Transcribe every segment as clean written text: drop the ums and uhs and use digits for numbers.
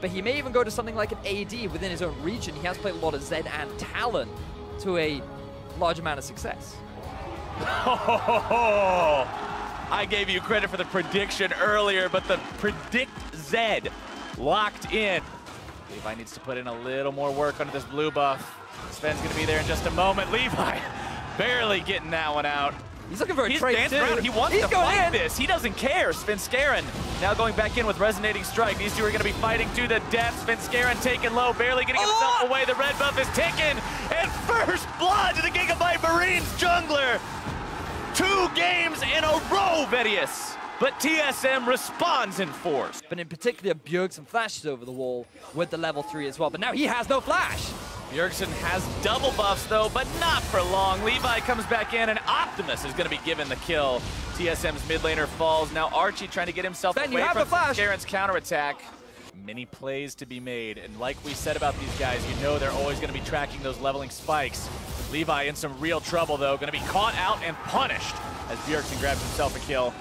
but he may even go to something like an AD within his own region. He has played a lot of Zed and Talon to a large amount of success. I gave you credit for the prediction earlier, but the predict Zed locked in. Levi needs to put in a little more work under this blue buff. Sven's gonna be there in just a moment. Levi barely getting that one out. He's looking for a trade too. He wants to fight this. He doesn't care. SVENSKEREN now going back in with Resonating Strike. These two are going to be fighting to the death. SVENSKEREN taken low, barely getting himself away. The red buff is taken. And first blood to the GIGABYTE Marines jungler. 2 games in a row, Vedius. But TSM responds in force. But in particular, BJERGSEN flashes over the wall with the level 3 as well. But now he has no flash. BJERGSEN has double buffs though, but not for long. Levi comes back in and Optimus is going to be given the kill. TSM's mid laner falls. Now Archie trying to get himself away from SVENSKEREN's counterattack. Many plays to be made, and like we said about these guys, you know they're always going to be tracking those leveling spikes. Levi in some real trouble though, going to be caught out and punished as BJERGSEN grabs himself a kill.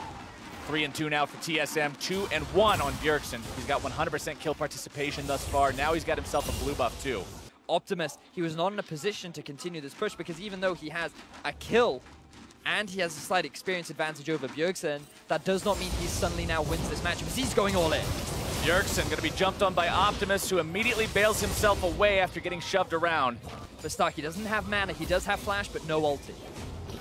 3-2 now for TSM, 2-1 on BJERGSEN. He's got 100% kill participation thus far. Now he's got himself a blue buff too. Optimus, he was not in a position to continue this push because even though he has a kill and he has a slight experience advantage over BJERGSEN, that does not mean he suddenly now wins this match because he's going all in. BJERGSEN going to be jumped on by Optimus, who immediately bails himself away after getting shoved around. For Stark, he doesn't have mana, he does have flash, but no ulti.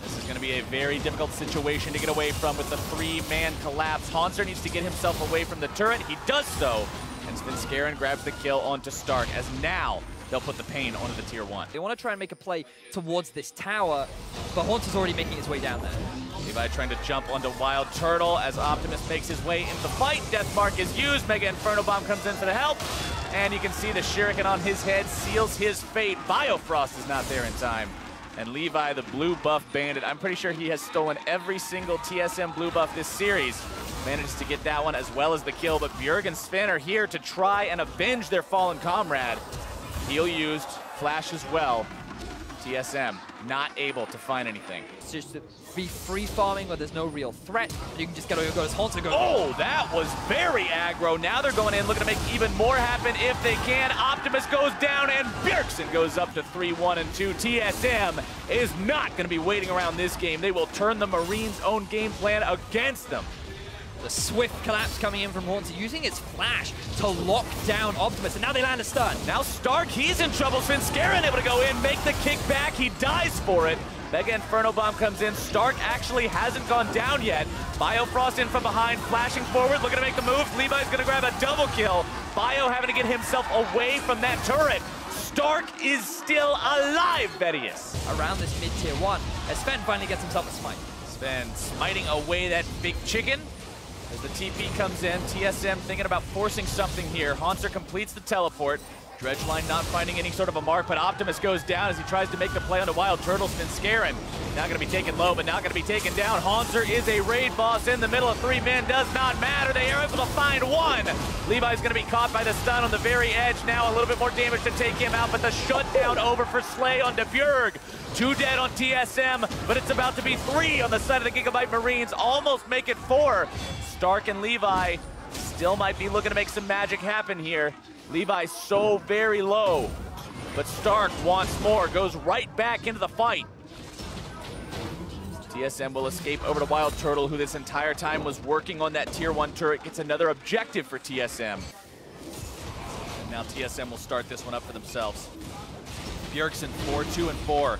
This is going to be a very difficult situation to get away from with the 3-man collapse. HAUNTZER needs to get himself away from the turret. He does so, and SVENSKEREN grabs the kill onto Stark, as now they'll put the pain onto the tier 1. They want to try and make a play towards this tower, but HAUNTZER's already making his way down there. Levi trying to jump onto WILDTURTLE as Optimus makes his way into the fight. Death Mark is used. Mega Inferno Bomb comes in for the help. And you can see the shuriken on his head seals his fate. BIOFROST is not there in time. And Levi, the blue buff bandit, I'm pretty sure he has stolen every single TSM blue buff this series. Manages to get that one as well as the kill, but Bjerg and Sven are here to try and avenge their fallen comrade. Heal used, flash as well. TSM not able to find anything. It's just to be free farming where there's no real threat. You can just go as HAUNTZER goes. Oh, that was very aggro. Now they're going in, looking to make even more happen if they can. Optimus goes down and BJERGSEN goes up to 3-1-2. TSM is not going to be waiting around this game. They will turn the Marines' own game plan against them. The swift collapse coming in from HAUNTZER, using its flash to lock down Optimus, and now they land a stun. Now Stark, he's in trouble. SVENSKEREN able to go in, make the kick back. He dies for it. Mega Inferno Bomb comes in. Stark actually hasn't gone down yet. BIOFROST in from behind, flashing forward, looking to make the move. Levi's gonna grab a double kill. Bio having to get himself away from that turret. Stark is still alive, Vedius. Around this mid-tier 1, as Sven finally gets himself a smite. Sven smiting away that big chicken. As the TP comes in, TSM thinking about forcing something here. HAUNTZER completes the teleport. Dredgeline not finding any sort of a mark, but Optimus goes down as he tries to make the play onto WILDTURTLE. SVENSKEREN not going to be taken low, but not going to be taken down. HAUNTZER is a raid boss in the middle of 3 men. Does not matter. They are able to find one. Levi's going to be caught by the stun on the very edge. Now a little bit more damage to take him out, but the shutdown over for Slay onto Bjerg. 2 dead on TSM, but it's about to be 3 on the side of the GIGABYTE Marines. Almost make it 4. Stark and Levi still might be looking to make some magic happen here. Levi's so very low, but Stark wants more, goes right back into the fight. TSM will escape over to WILDTURTLE, who this entire time was working on that tier 1 turret, gets another objective for TSM. And now TSM will start this one up for themselves. BJERGSEN 4-2-4.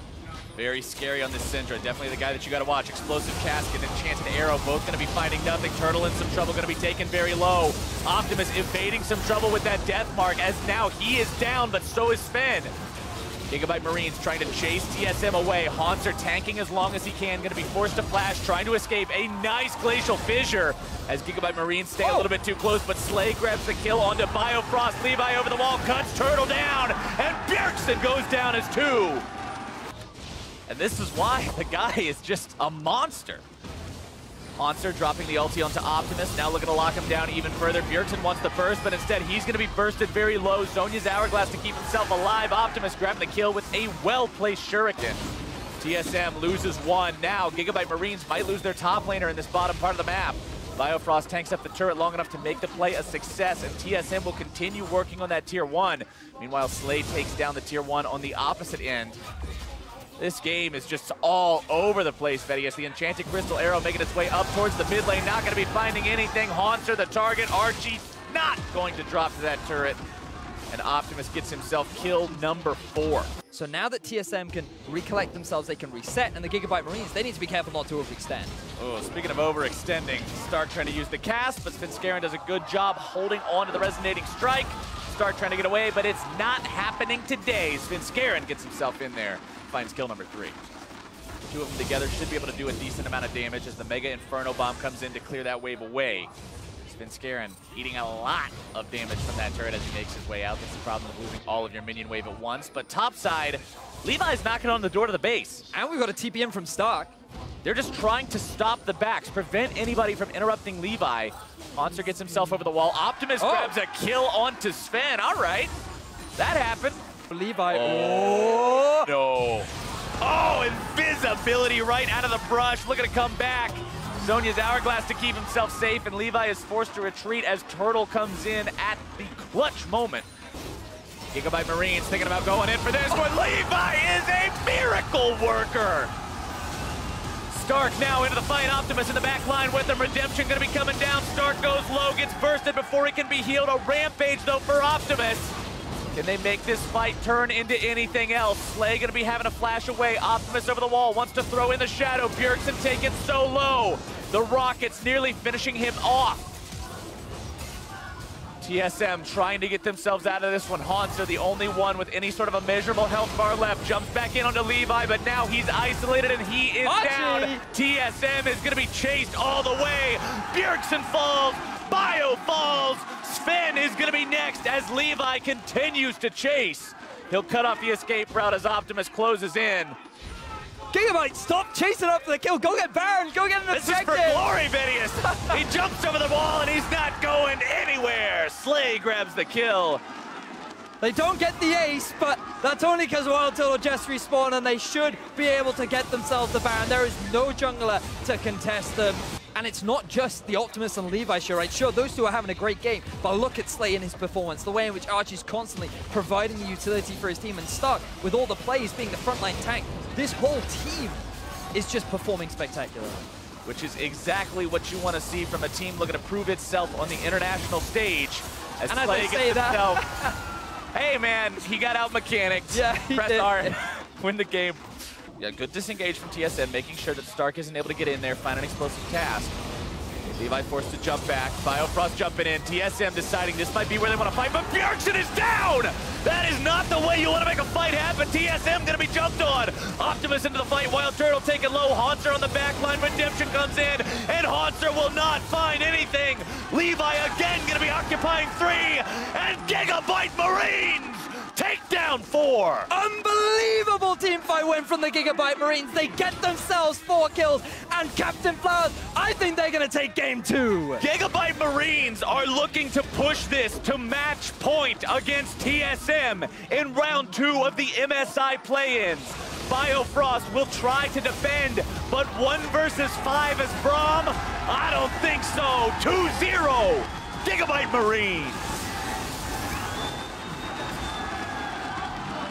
Very scary on this Syndra. Definitely the guy that you got to watch. Explosive Casket and Enchanted Arrow both going to be finding nothing. Turtle in some trouble, going to be taken very low. Optimus evading some trouble with that Death Mark as now he is down, but so is Sven. GIGABYTE Marines trying to chase TSM away. HAUNTZER tanking as long as he can. Going to be forced to flash, trying to escape. A nice Glacial Fissure as GIGABYTE Marines stay a little bit too close, but Slay grabs the kill onto BIOFROST. Levi over the wall, cuts Turtle down, and BJERGSEN goes down as 2. And this is why the guy is just a monster. HAUNTZER dropping the ulti onto Optimus, now looking to lock him down even further. BJERGSEN wants the burst, but instead he's going to be bursted very low. Zhonya's Hourglass to keep himself alive. Optimus grabbing the kill with a well-placed shuriken. TSM loses 1. Now GIGABYTE Marines might lose their top laner in this bottom part of the map. BIOFROST tanks up the turret long enough to make the play a success, and TSM will continue working on that tier 1. Meanwhile, Slay takes down the tier 1 on the opposite end. This game is just all over the place, Vedius. The Enchanted Crystal Arrow making its way up towards the mid lane, not going to be finding anything. HAUNTZER the target, Archie not going to drop to that turret. And Optimus gets himself kill number 4. So now that TSM can recollect themselves, they can reset, and the Gigabyte Marines, they need to be careful not to overextend. Oh, speaking of overextending, Stark trying to use the cast, but SVENSKEREN does a good job holding on to the resonating strike. Stark trying to get away, but it's not happening today. SVENSKEREN gets himself in there, finds kill number 3. The two of them together should be able to do a decent amount of damage as the Mega Inferno Bomb comes in to clear that wave away. SVENSKEREN eating a lot of damage from that turret as he makes his way out. That's the problem of losing all of your minion wave at once. But topside, Levi's knocking on the door to the base. And we've got a TPM from Stark. They're just trying to stop the backs, prevent anybody from interrupting Levi. HAUNTZER gets himself over the wall. Optimus grabs a kill onto Sven. All right, that happened. Levi. Oh, no. Oh, invisibility right out of the brush. Looking to come back. Zonya's hourglass to keep himself safe, and Levi is forced to retreat as Turtle comes in at the clutch moment. Gigabyte Marines thinking about going in for this one. Levi is a miracle worker. Stark now into the fight. Optimus in the back line with him. Redemption going to be coming down. Stark goes low, gets bursted before he can be healed. A rampage, though, for Optimus. Can they make this fight turn into anything else? Slay going to be having a flash away. Optimus over the wall, wants to throw in the shadow. BJERGSEN taken so low. The rockets nearly finishing him off. TSM trying to get themselves out of this one. HAUNTZER, the only one with any sort of a measurable health bar left, jumps back in onto Levi, but now he's isolated and he is down. TSM is going to be chased all the way. BJERGSEN falls. Bio falls. Sven is going to be next as Levi continues to chase. He'll cut off the escape route as Optimus closes in. Gigabyte, stop chasing up for the kill. Go get Baron. Go get an objective. This is for glory, Vedius. He jumps over the wall and he's not going anywhere. Slay grabs the kill. They don't get the ace, but that's only because WILDTURTLE just respawned and they should be able to get themselves the Baron. There is no jungler to contest them. And it's not just the Optimus and Levi show, right? Sure, those two are having a great game, but look at Slay and his performance, the way in which Archie's constantly providing the utility for his team, and Stark, with all the plays being the frontline tank, this whole team is just performing spectacularly. Which is exactly what you want to see from a team looking to prove itself on the international stage. As and Slay as I say that, hey man, he got out mechanics. Yeah, he Press did. R, win the game. Yeah, good disengage from TSM, making sure that Stark isn't able to get in there, find an explosive task. Levi forced to jump back, BIOFROST jumping in, TSM deciding this might be where they want to fight, but BJERGSEN is down! That is not the way you want to make a fight happen. TSM going to be jumped on. Optimus into the fight, WILDTURTLE taking low, HAUNTZER on the back line, Redemption comes in, and HAUNTZER will not find anything. Levi again going to be occupying 3, and Gigabyte Marines take down 4. unbelievable team fight win from the Gigabyte Marines. They get themselves 4 kills, and Captain Flowers, I think they're going to take game 2. Gigabyte Marines are looking to push this to match point against TSM in round 2 of the MSI play-ins. BIOFROST will try to defend, but 1 versus 5 as Braum? I don't think so. 2-0, Gigabyte Marines.